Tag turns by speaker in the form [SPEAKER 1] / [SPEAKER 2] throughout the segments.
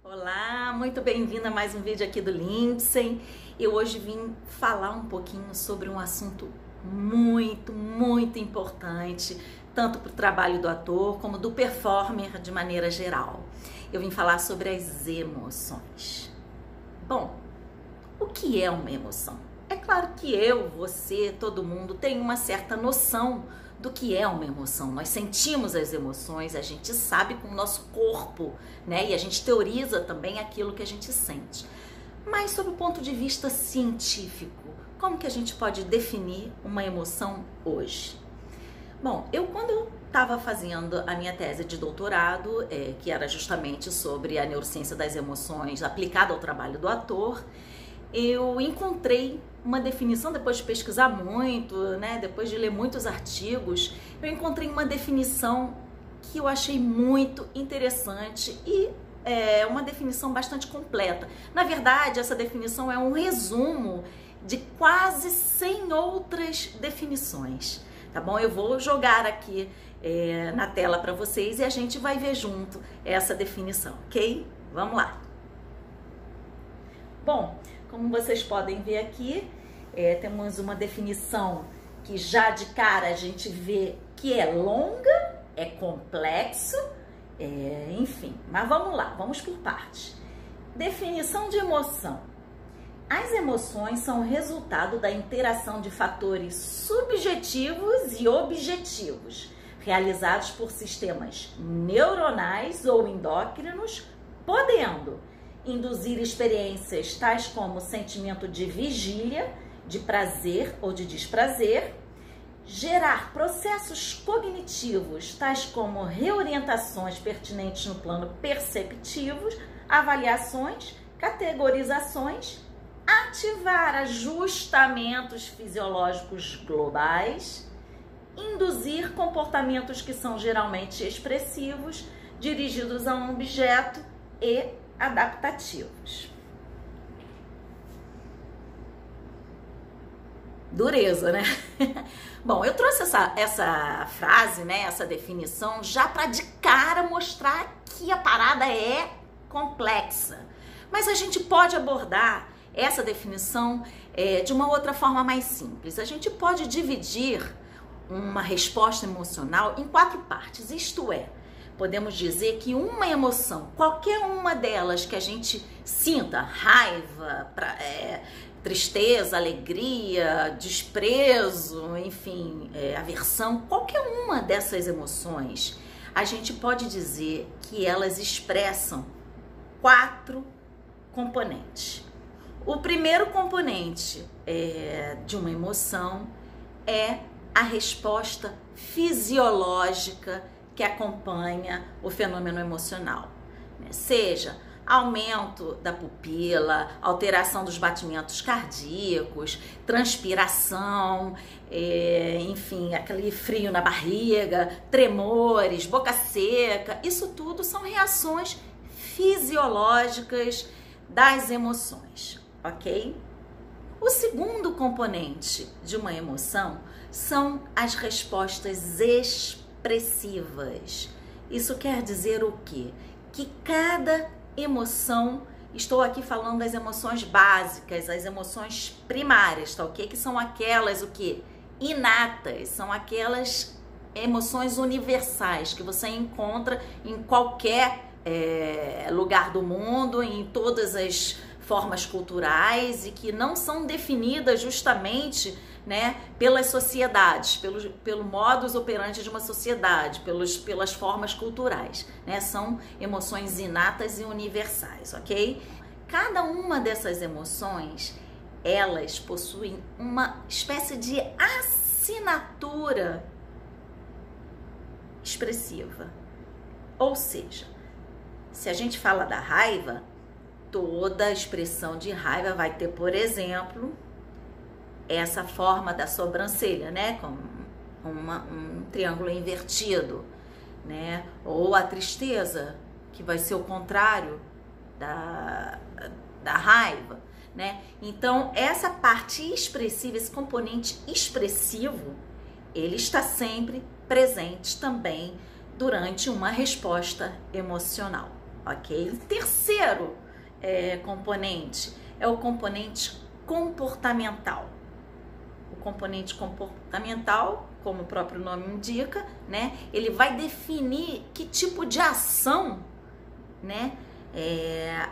[SPEAKER 1] Olá, muito bem-vinda a mais um vídeo aqui do Lindsay. Eu hoje vim falar um pouquinho sobre um assunto muito importante, tanto para o trabalho do ator como do performer de maneira geral. Eu vim falar sobre as emoções. Bom, o que é uma emoção? É claro que eu, você, todo mundo tem uma certa noção do que é uma emoção. Nós sentimos as emoções, a gente sabe com o nosso corpo, né? E a gente teoriza também aquilo que a gente sente. Mas sob o ponto de vista científico, como que a gente pode definir uma emoção hoje? Bom, quando eu estava fazendo a minha tese de doutorado, que era justamente sobre a neurociência das emoções aplicada ao trabalho do ator, eu encontrei uma definição, depois de pesquisar muito, né, depois de ler muitos artigos, eu encontrei uma definição que eu achei muito interessante e é uma definição bastante completa. Na verdade, essa definição é um resumo de quase 100 outras definições, tá bom? Eu vou jogar aqui na tela para vocês e a gente vai ver junto essa definição, ok? Vamos lá. Bom, como vocês podem ver aqui, temos uma definição que já de cara a gente vê que é longa, é complexo, enfim. Mas vamos lá, vamos por partes. Definição de emoção. As emoções são resultado da interação de fatores subjetivos e objetivos, realizados por sistemas neuronais ou endócrinos, podendo induzir experiências tais como sentimento de vigília, de prazer ou de desprazer, gerar processos cognitivos tais como reorientações pertinentes no plano perceptivo, avaliações, categorizações, ativar ajustamentos fisiológicos globais, induzir comportamentos que são geralmente expressivos, dirigidos a um objeto e adaptativos. Dureza, né? Bom, eu trouxe essa frase, né, essa definição, já para de cara mostrar que a parada é complexa. Mas a gente pode abordar essa definição de uma outra forma mais simples. A gente pode dividir uma resposta emocional em 4 partes, isto é, podemos dizer que uma emoção, qualquer uma delas que a gente sinta, raiva, tristeza, alegria, desprezo, enfim, aversão, qualquer uma dessas emoções, a gente pode dizer que elas expressam 4 componentes. O primeiro componente de uma emoção é a resposta fisiológica que acompanha o fenômeno emocional, né? Seja aumento da pupila, alteração dos batimentos cardíacos, transpiração, enfim, aquele frio na barriga, tremores, boca seca, isso tudo são reações fisiológicas das emoções, ok? O segundo componente de uma emoção são as respostas expressivas. Isso quer dizer o quê? Que cada emoção, estou aqui falando das emoções básicas, as emoções primárias, tá ok? Que são aquelas, o quê? Inatas, são aquelas emoções universais que você encontra em qualquer lugar do mundo, em todas as formas culturais e que não são definidas justamente, né, pelas sociedades, pelo modus operandi de uma sociedade, pelas formas culturais, né? São emoções inatas e universais, ok? Cada uma dessas emoções, elas possuem uma espécie de assinatura expressiva. Ou seja, se a gente fala da raiva, toda expressão de raiva vai ter, por exemplo, essa forma da sobrancelha, né, com um triângulo invertido, né, ou a tristeza, que vai ser o contrário da raiva, né. Então, essa parte expressiva, esse componente expressivo, ele está sempre presente também durante uma resposta emocional, ok? O terceiro componente é o componente comportamental. O componente comportamental, como o próprio nome indica, né, ele vai definir que tipo de ação, né,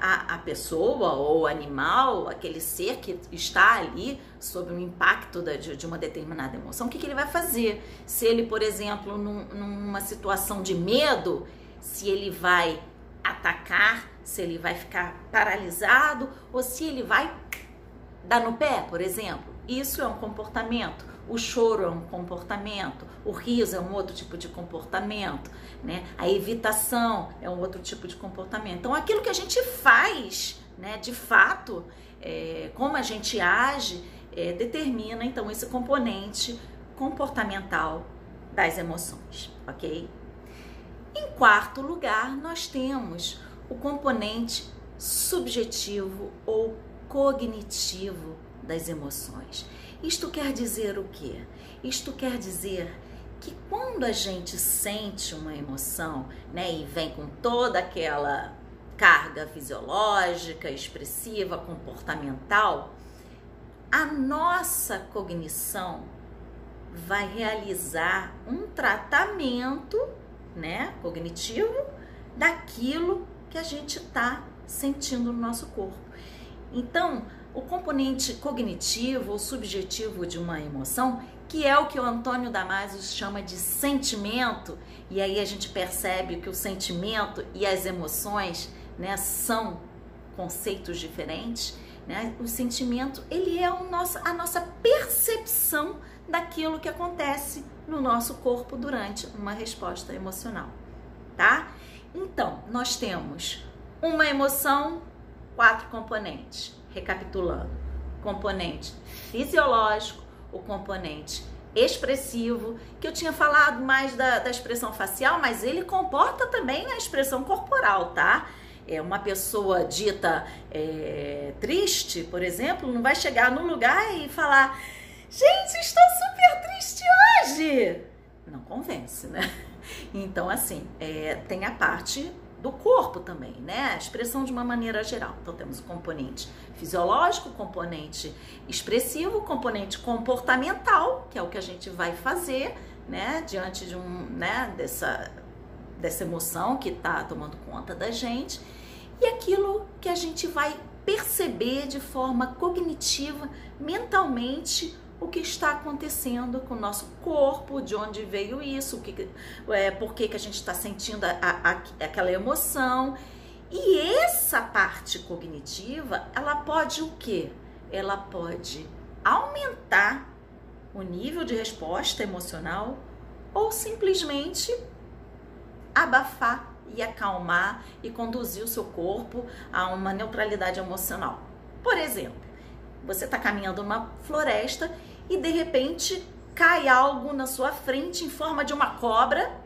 [SPEAKER 1] a pessoa ou o animal, aquele ser que está ali sob o impacto de uma determinada emoção, o que ele vai fazer? Se ele, por exemplo, numa situação de medo, se ele vai atacar, se ele vai ficar paralisado ou se ele vai dar no pé, por exemplo. Isso é um comportamento. O choro é um comportamento, o riso é um outro tipo de comportamento, né? A evitação é um outro tipo de comportamento. Então, aquilo que a gente faz, né, de fato, como a gente age, determina, então, esse componente comportamental das emoções, ok? Em quarto lugar, nós temos o componente subjetivo ou cognitivo das emoções. Isto quer dizer o quê? Isto quer dizer que quando a gente sente uma emoção, né, e vem com toda aquela carga fisiológica, expressiva, comportamental, a nossa cognição vai realizar um tratamento, né, cognitivo daquilo que a gente está sentindo no nosso corpo. Então, o componente cognitivo ou subjetivo de uma emoção, que é o que o Antônio Damasio chama de sentimento, e aí a gente percebe que o sentimento e as emoções, né, são conceitos diferentes, né? O sentimento, ele é a nossa percepção daquilo que acontece no nosso corpo durante uma resposta emocional, tá? Então, nós temos uma emoção, 4 componentes. Recapitulando, componente fisiológico, o componente expressivo, que eu tinha falado mais da expressão facial, mas ele comporta também a expressão corporal, tá? Uma pessoa dita triste, por exemplo, não vai chegar num lugar e falar: gente, estou super triste hoje. Não convence, né? Então, assim, tem a parte do corpo também, né? A expressão de uma maneira geral. Então, temos o componente fisiológico, o componente expressivo, o componente comportamental, que é o que a gente vai fazer, né? Diante de dessa emoção que está tomando conta da gente. E aquilo que a gente vai perceber de forma cognitiva, mentalmente, o que está acontecendo com o nosso corpo, de onde veio isso, por que a gente está sentindo aquela emoção. E essa parte cognitiva, ela pode o quê? Ela pode aumentar o nível de resposta emocional ou simplesmente abafar e acalmar e conduzir o seu corpo a uma neutralidade emocional. Por exemplo, você está caminhando numa floresta e de repente cai algo na sua frente em forma de uma cobra,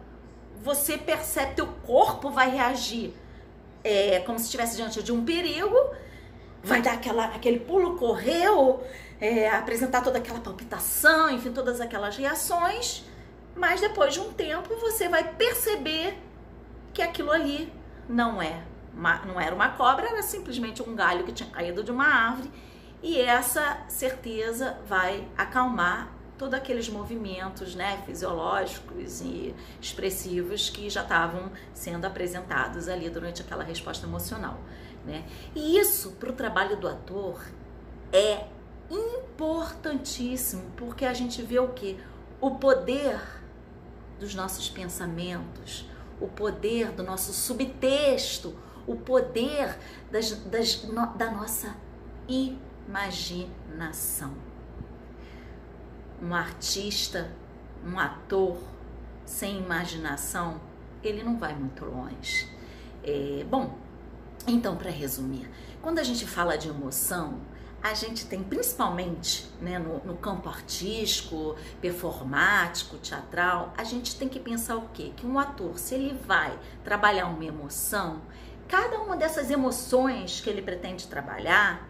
[SPEAKER 1] você percebe, teu corpo vai reagir como se estivesse diante de um perigo, vai dar aquele pulo, correr, apresentar toda aquela palpitação, enfim, todas aquelas reações, mas depois de um tempo você vai perceber que aquilo ali não era uma cobra, era simplesmente um galho que tinha caído de uma árvore. E essa certeza vai acalmar todos aqueles movimentos, né, fisiológicos e expressivos que já estavam sendo apresentados ali durante aquela resposta emocional, né? E isso, para o trabalho do ator, é importantíssimo, porque a gente vê o quê? O poder dos nossos pensamentos, o poder do nosso subtexto, o poder da nossa imaginação. Um artista, um ator sem imaginação, ele não vai muito longe. Bom, então, para resumir, quando a gente fala de emoção, a gente tem principalmente, né, no campo artístico, performático, teatral, a gente tem que pensar o quê? Que um ator, se ele vai trabalhar uma emoção, cada uma dessas emoções que ele pretende trabalhar,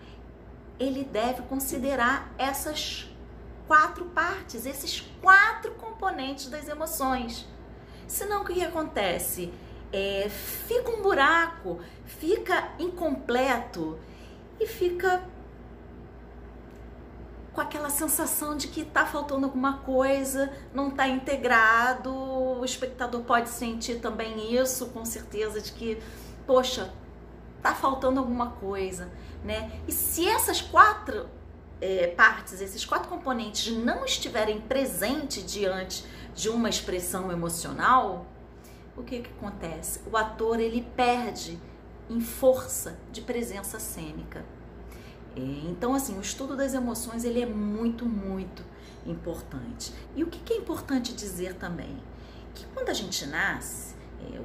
[SPEAKER 1] ele deve considerar essas 4 partes, esses 4 componentes das emoções. Senão, o que acontece? fica um buraco, fica incompleto e fica com aquela sensação de que está faltando alguma coisa, não está integrado. O espectador pode sentir também isso, com certeza, de que, poxa, está faltando alguma coisa, né? E se essas quatro partes, esses quatro componentes não estiverem presentes diante de uma expressão emocional, o que acontece? O ator, ele perde em força de presença cênica. Então, assim, o estudo das emoções, ele é muito, muito importante. E o que é importante dizer também? Que quando a gente nasce,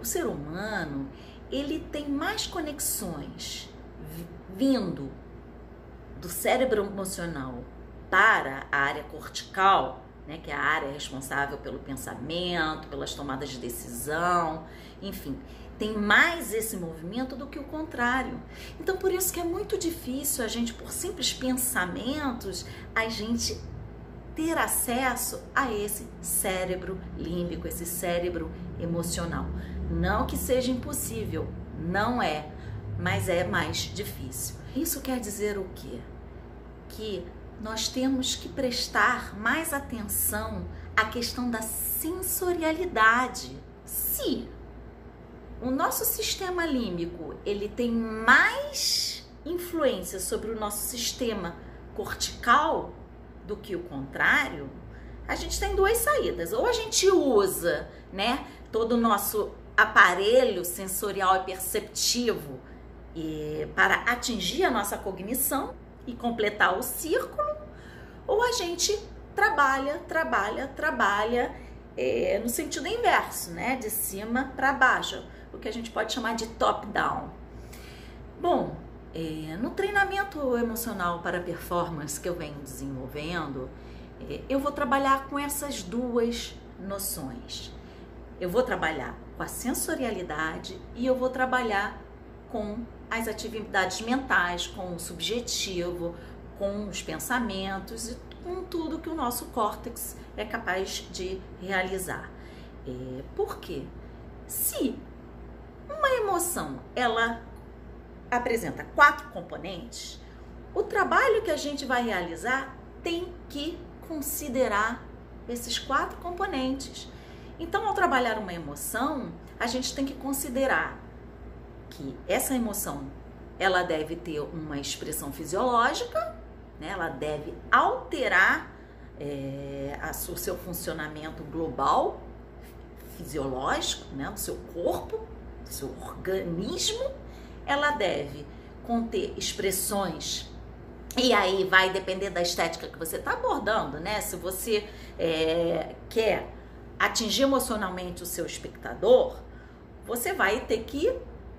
[SPEAKER 1] o ser humano, ele tem mais conexões vindo do cérebro emocional para a área cortical, né, que é a área responsável pelo pensamento, pelas tomadas de decisão, enfim, tem mais esse movimento do que o contrário. Então, por isso que é muito difícil a gente, por simples pensamentos, a gente ter acesso a esse cérebro límbico, esse cérebro emocional. Não que seja impossível, não é, mas é mais difícil. Isso quer dizer o quê? Que nós temos que prestar mais atenção à questão da sensorialidade. Se o nosso sistema límbico, ele tem mais influência sobre o nosso sistema cortical do que o contrário, a gente tem duas saídas. Ou a gente usa, né, todo o nosso aparelho sensorial e perceptivo para atingir a nossa cognição e completar o círculo, ou a gente trabalha no sentido inverso, né, de cima para baixo, o que a gente pode chamar de top-down. Bom, no treinamento emocional para performance que eu venho desenvolvendo, eu vou trabalhar com essas duas noções. Eu vou trabalhar com a sensorialidade e eu vou trabalhar com as atividades mentais, com o subjetivo, com os pensamentos e com tudo que o nosso córtex é capaz de realizar. Por quê? Se uma emoção, ela apresenta 4 componentes, o trabalho que a gente vai realizar tem que considerar esses 4 componentes. Então, ao trabalhar uma emoção, a gente tem que considerar que essa emoção, ela deve ter uma expressão fisiológica, né? Ela deve alterar o seu funcionamento global, fisiológico, né? Do seu corpo, do seu organismo. Ela deve conter expressões, e aí vai depender da estética que você está abordando, né? Se você quer atingir emocionalmente o seu espectador, você vai ter que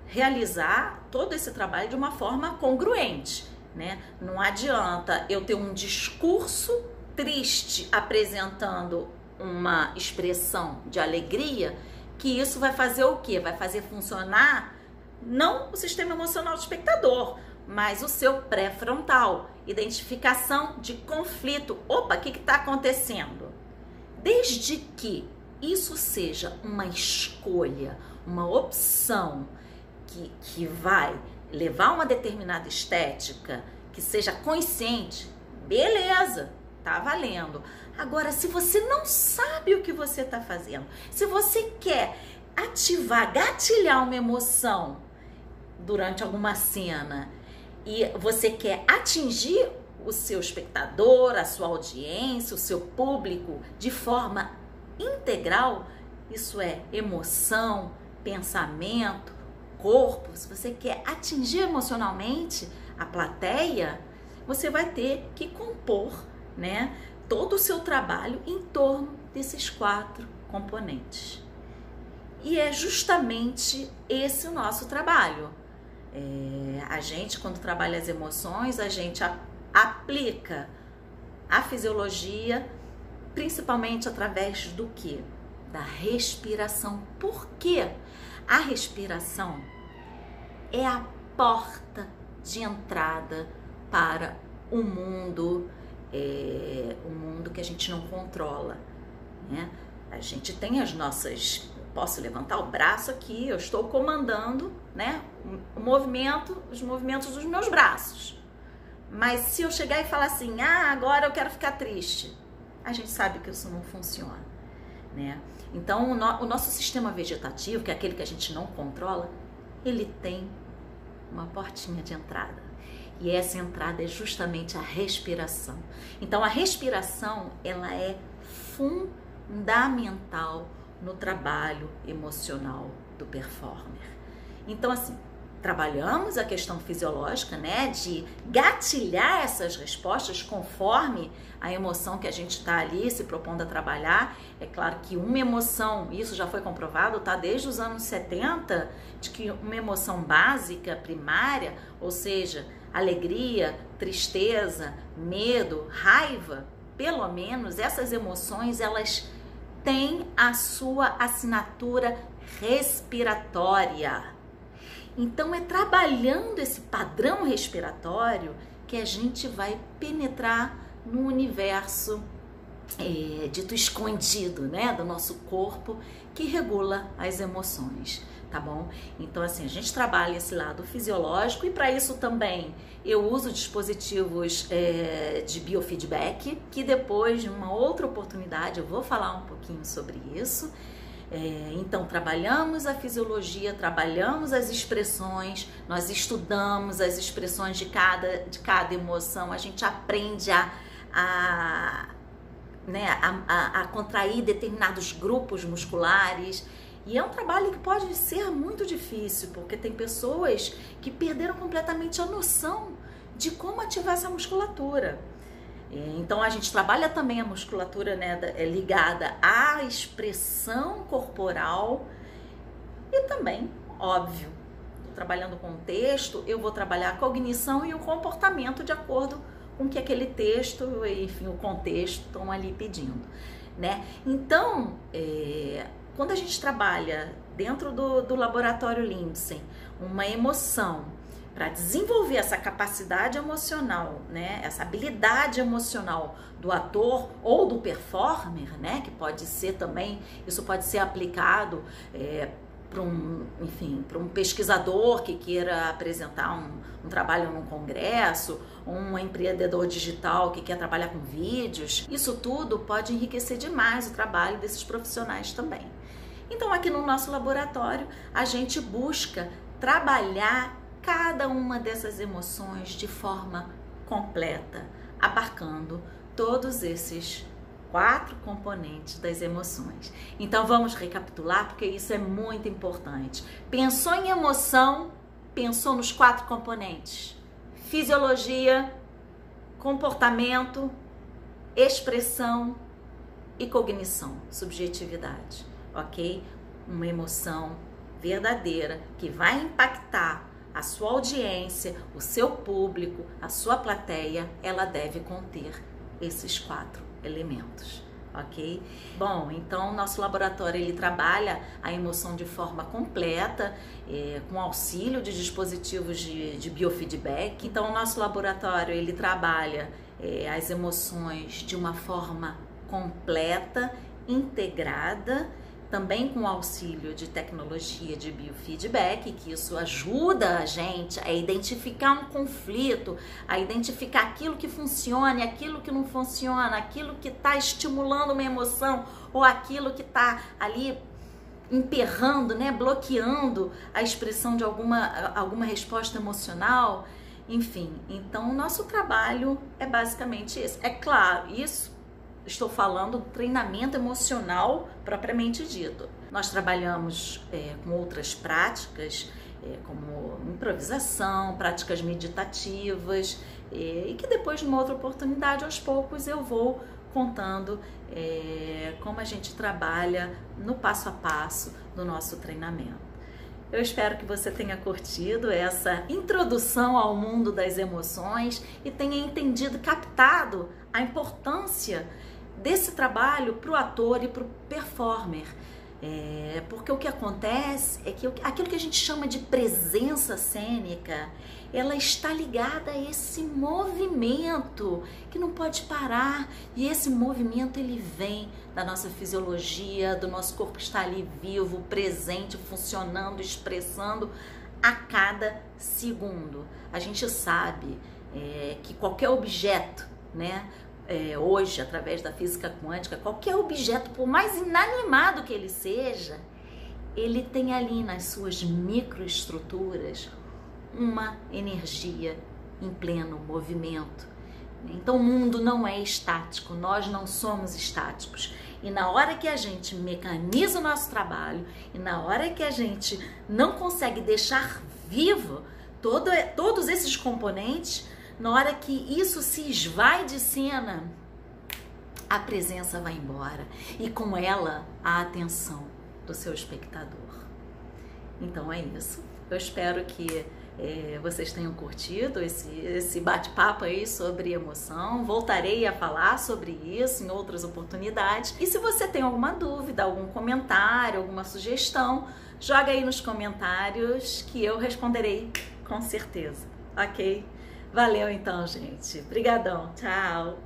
[SPEAKER 1] realizar todo esse trabalho de uma forma congruente, né? Não adianta eu ter um discurso triste apresentando uma expressão de alegria, que isso vai fazer o quê? Vai fazer funcionar não o sistema emocional do espectador, mas o seu pré-frontal, identificação de conflito. Opa, o que está acontecendo? Desde que isso seja uma escolha, uma opção que vai levar a uma determinada estética, que seja consciente, beleza, tá valendo. Agora, se você não sabe o que você está fazendo, se você quer ativar, gatilhar uma emoção durante alguma cena e você quer atingir o seu espectador, a sua audiência, o seu público de forma integral, isso é emoção, pensamento, corpo, se você quer atingir emocionalmente a plateia, você vai ter que compor, né, todo o seu trabalho em torno desses 4 componentes. E é justamente esse o nosso trabalho. A gente, quando trabalha as emoções, a gente aplica a fisiologia, principalmente através do quê? Da respiração. Por quê? A respiração é a porta de entrada para o mundo que a gente não controla, né? A gente tem as nossas posso levantar o braço aqui, eu estou comandando, né, os movimentos dos meus braços. Mas se eu chegar e falar assim, agora eu quero ficar triste, a gente sabe que isso não funciona, né? Então, o nosso sistema vegetativo, que é aquele que a gente não controla, ele tem uma portinha de entrada. E essa entrada é justamente a respiração. Então, a respiração, ela é fundamental no trabalho emocional do performer. Então, assim, trabalhamos a questão fisiológica, né, de gatilhar essas respostas conforme a emoção que a gente está ali se propondo a trabalhar. É claro que uma emoção, isso já foi comprovado, tá, desde os anos 70, de que uma emoção básica, primária, ou seja, alegria, tristeza, medo, raiva, pelo menos essas emoções, elas têm a sua assinatura respiratória. Então, é trabalhando esse padrão respiratório que a gente vai penetrar no universo dito escondido, né, do nosso corpo, que regula as emoções, tá bom? Então, assim, a gente trabalha esse lado fisiológico e para isso também eu uso dispositivos de biofeedback, que depois, de uma outra oportunidade, eu vou falar um pouquinho sobre isso. Então, trabalhamos a fisiologia, trabalhamos as expressões, nós estudamos as expressões de cada emoção, a gente aprende a contrair determinados grupos musculares. E é um trabalho que pode ser muito difícil, porque tem pessoas que perderam completamente a noção de como ativar essa musculatura. Então, a gente trabalha também a musculatura, né, ligada à expressão corporal e também, óbvio, trabalhando com o texto, eu vou trabalhar a cognição e o comportamento de acordo com que aquele texto, enfim, o contexto estão ali pedindo, né? Então, quando a gente trabalha dentro do laboratório Lindsay uma emoção, para desenvolver essa capacidade emocional, né, essa habilidade emocional do ator ou do performer, né, que pode ser também, isso pode ser aplicado para um pesquisador que queira apresentar um trabalho num congresso, um empreendedor digital que quer trabalhar com vídeos. Isso tudo pode enriquecer demais o trabalho desses profissionais também. Então, aqui no nosso laboratório, a gente busca trabalhar cada uma dessas emoções de forma completa, abarcando todos esses 4 componentes das emoções. Então vamos recapitular, porque isso é muito importante. Pensou em emoção, pensou nos 4 componentes: fisiologia, comportamento, expressão e cognição, subjetividade, ok? Uma emoção verdadeira que vai impactar a sua audiência, o seu público, a sua plateia, ela deve conter esses 4 elementos, ok? Bom, então o nosso laboratório ele trabalha a emoção de forma completa, com auxílio de dispositivos de biofeedback. Então o nosso laboratório ele trabalha as emoções de uma forma completa, integrada, também com auxílio de tecnologia de biofeedback, que isso ajuda a gente a identificar um conflito, a identificar aquilo que funciona e aquilo que não funciona, aquilo que está estimulando uma emoção ou aquilo que está ali emperrando, né, bloqueando a expressão de alguma resposta emocional, enfim. Então, o nosso trabalho é basicamente esse. É claro, isso estou falando do treinamento emocional propriamente dito. Nós trabalhamos com outras práticas, como improvisação, práticas meditativas, e que depois, numa outra oportunidade, aos poucos eu vou contando como a gente trabalha no passo a passo do nosso treinamento. Eu espero que você tenha curtido essa introdução ao mundo das emoções e tenha entendido, captado a importância desse trabalho para o ator e para o performer. Porque o que acontece é que aquilo que a gente chama de presença cênica, ela está ligada a esse movimento que não pode parar. E esse movimento, ele vem da nossa fisiologia, do nosso corpo que está ali vivo, presente, funcionando, expressando a cada segundo. A gente sabe que qualquer objeto, né? Hoje, através da física quântica, qualquer objeto, por mais inanimado que ele seja, ele tem ali nas suas microestruturas uma energia em pleno movimento. Então o mundo não é estático, nós não somos estáticos. E na hora que a gente mecaniza o nosso trabalho, e na hora que a gente não consegue deixar vivo todos esses componentes, na hora que isso se esvai de cena, a presença vai embora e com ela a atenção do seu espectador. Então é isso. Eu espero que vocês tenham curtido esse bate-papo aí sobre emoção. Voltarei a falar sobre isso em outras oportunidades. E se você tem alguma dúvida, algum comentário, alguma sugestão, joga aí nos comentários que eu responderei com certeza, ok? Valeu então, gente. Obrigadão. Tchau.